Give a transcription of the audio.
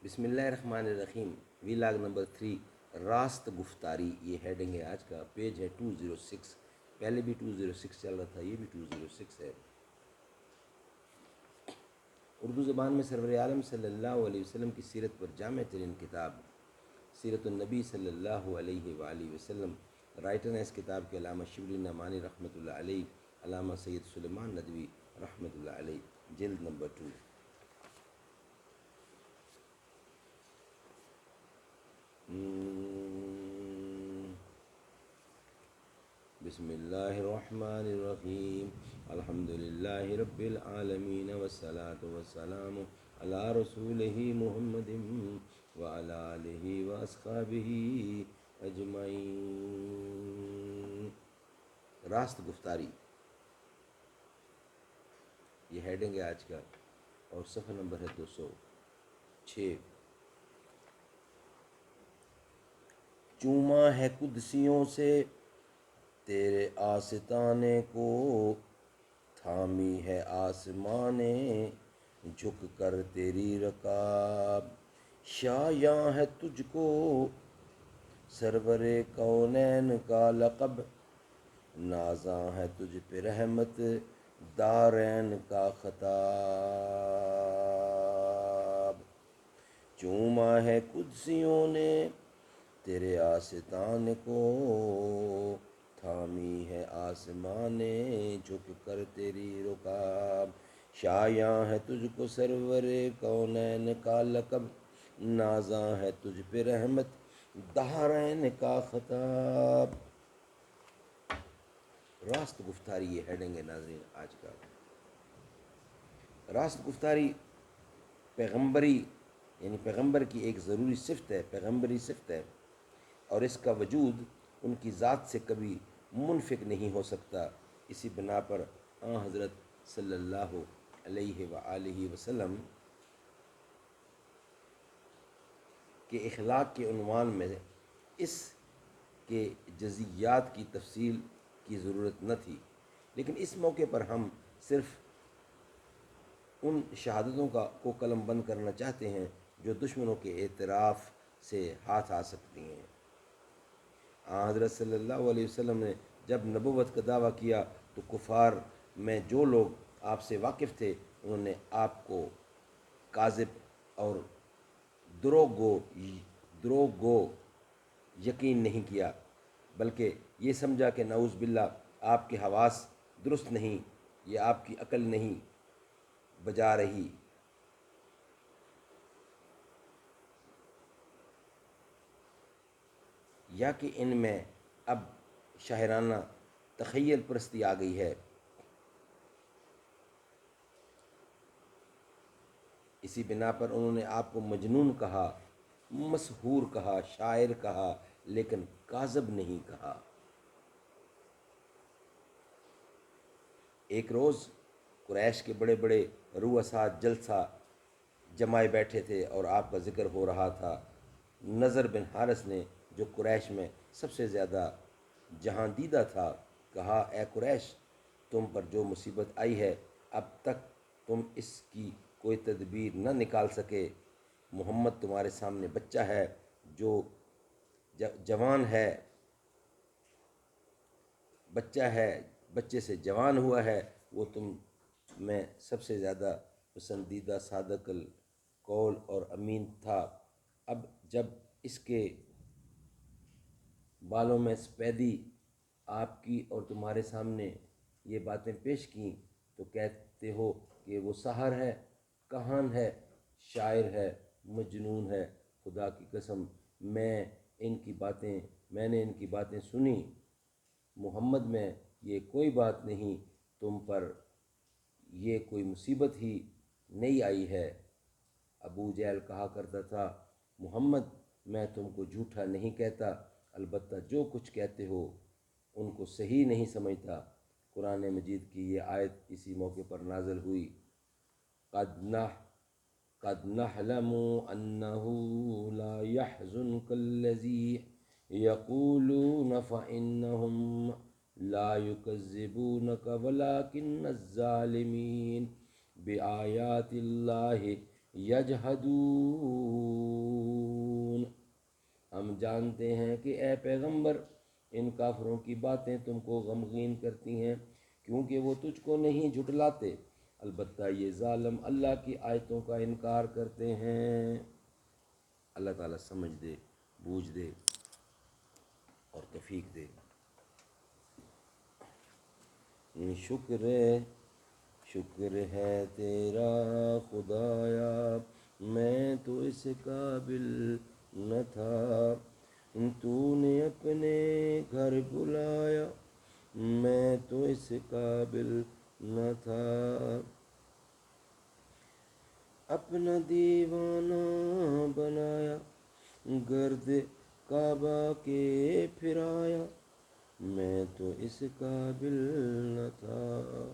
بسم اللہ الرحمن الرحیم ویلاگ نمبر 3 راست گفتاری، یہ ہیڈنگ ہے آج کا. پیج ہے 206. پہلے بھی 206 چل رہا تھا، یہ بھی 206 ہے. اردو زبان میں سرور عالم صلی اللہ علیہ وسلم کی سیرت پر جامع ترین کتاب سیرت النبی صلی اللہ علیہ وآلہ وسلم. رائٹر ہیں اس کتاب کے علامہ شبلی نعمانی رحمۃ اللہ علیہ، علامہ سید سلیمان ندوی رحمۃ اللہ علیہ. جلد نمبر 2. بسم اللہ الرحمن الرحیم. الحمد للہ رب العالمین والصلاة والسلام علی رسولہ محمد وعلی آلہ واصحابہ اجمعین. راست گفتاری، یہ ہیڈنگ ہے آج کا، اور صفحہ نمبر ہے 206. چوما ہے قدسیوں سے تیرے آستانے کو، تھامی ہے آسمانے جھک کر تیری رکاب. شایاں ہے تجھ کو سرور کونین کا لقب، نازاں ہے تجھ پہ رحمت دارین کا خطاب. چوما ہے قدسیوں نے تیرے آستان کو، تھامی ہے آسمان جھک کر تیری رکاب. شایاں ہے تجھ کو سرور کونین کا لقب، نازاں ہے تجھ پہ رحمت دارین کا خطاب. راست گفتاری، یہ ہیڈنگ ہے ناظرین آج کا. راست گفتاری پیغمبری یعنی پیغمبر کی ایک ضروری صفت ہے، پیغمبری صفت ہے، اور اس کا وجود ان کی ذات سے کبھی منفک نہیں ہو سکتا. اسی بنا پر آن حضرت صلی اللہ علیہ وآلہ وسلم کے اخلاق کے عنوان میں اس کے جزیات کی تفصیل کی ضرورت نہ تھی، لیکن اس موقع پر ہم صرف ان شہادتوں کو قلم بند کرنا چاہتے ہیں جو دشمنوں کے اعتراف سے ہاتھ آ سکتی ہیں. حضرت صلی اللہ علیہ وسلم نے جب نبوت کا دعویٰ کیا تو کفار میں جو لوگ آپ سے واقف تھے انہوں نے آپ کو کاذب اور دروغ گو یقین نہیں کیا، بلکہ یہ سمجھا کہ نعوذ باللہ آپ کے حواس درست نہیں، یہ آپ کی عقل نہیں بجا رہی. یا کہ ان میں اب شاعرانہ تخیل پرستی آ گئی ہے. اسی بنا پر انہوں نے آپ کو مجنون کہا، مسحور کہا، شاعر کہا، لیکن کاذب نہیں کہا. ایک روز قریش کے بڑے بڑے رؤساء جلسہ جمائے بیٹھے تھے اور آپ کا ذکر ہو رہا تھا. نضر بن حارث نے، جو قریش میں سب سے زیادہ جہاں دیدہ تھا، کہا اے قریش، تم پر جو مصیبت آئی ہے اب تک تم اس کی کوئی تدبیر نہ نکال سکے. محمد تمہارے سامنے بچہ ہے جو جوان ہے، بچے سے جوان ہوا ہے، وہ تم میں سب سے زیادہ پسندیدہ صادق القول اور امین تھا. اب جب اس کے بالوں میں سپیدی آپ کی اور تمہارے سامنے یہ باتیں پیش کیں تو کہتے ہو کہ وہ ساحر ہے، کہان ہے، شاعر ہے، مجنون ہے. خدا کی قسم میں نے ان کی باتیں سنی. محمد میں یہ کوئی بات نہیں، تم پر یہ کوئی مصیبت ہی نہیں آئی ہے. ابو جہل کہا کرتا تھا محمد میں تم کو جھوٹا نہیں کہتا، البتہ جو کچھ کہتے ہو ان کو صحیح نہیں سمجھتا. قرآن مجید کی یہ آیت اسی موقع پر نازل ہوئی. قد نعلم انه لا يحزنك الذي يقولون فإنهم لا يكذبونك ولكن الظالمين بآيات الله یجحدون، ہم جانتے ہیں کہ اے پیغمبر ان کافروں کی باتیں تم کو غمگین کرتی ہیں کیونکہ وہ تجھ کو نہیں جھٹلاتے، البتہ یہ ظالم اللہ کی آیتوں کا انکار کرتے ہیں۔ اللہ تعالیٰ سمجھ دے، بوجھ دے اور توفیق دے۔ شکر ہے تیرا خدایا، میں تو اس قابل نہ تھا، تو نے اپنے گھر بلایا، میں تو اس قابل نہ تھا، اپنا دیوانہ بنایا، گرد کعبہ کے پھرایا، میں تو اس قابل نہ تھا۔